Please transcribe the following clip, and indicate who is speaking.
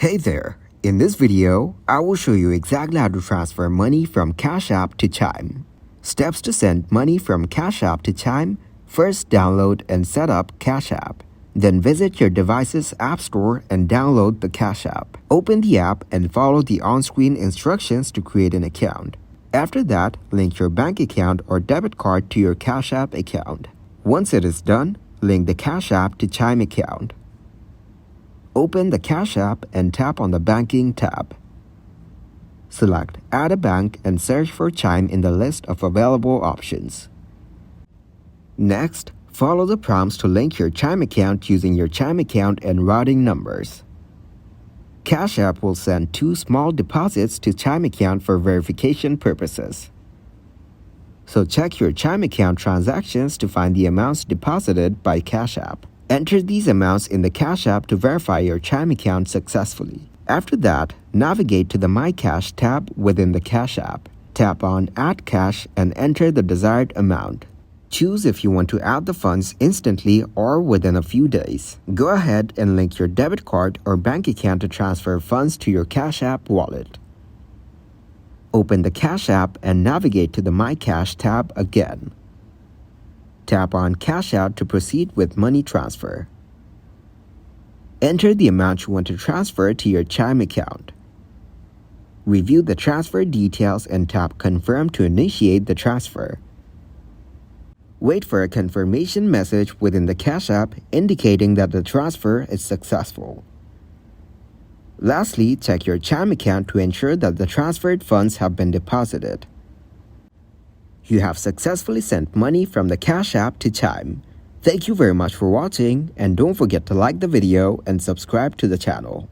Speaker 1: Hey there! In this video, I will show you exactly how to transfer money from Cash App to Chime. Steps to send money from Cash App to Chime: first, download and set up Cash App. Then visit your device's App Store and download the Cash App. Open the app and follow the on-screen instructions to create an account. After that, link your bank account or debit card to your Cash App account. Once it is done, link the Cash App to Chime account. Open the Cash App and tap on the Banking tab. Select Add a Bank and search for Chime in the list of available options. Next, follow the prompts to link your Chime account using your Chime account and routing numbers. Cash App will send 2 small deposits to Chime account for verification purposes. So check your Chime account transactions to find the amounts deposited by Cash App. Enter these amounts in the Cash App to verify your Chime account successfully. After that, navigate to the My Cash tab within the Cash App. Tap on Add Cash and enter the desired amount. Choose if you want to add the funds instantly or within a few days. Go ahead and link your debit card or bank account to transfer funds to your Cash App wallet. Open the Cash App and navigate to the My Cash tab again. Tap on Cash Out to proceed with money transfer. Enter the amount you want to transfer to your Chime account. Review the transfer details and tap Confirm to initiate the transfer. Wait for a confirmation message within the Cash App indicating that the transfer is successful. Lastly, check your Chime account to ensure that the transferred funds have been deposited. You have successfully sent money from the Cash App to Chime. Thank you very much for watching, and don't forget to like the video and subscribe to the channel.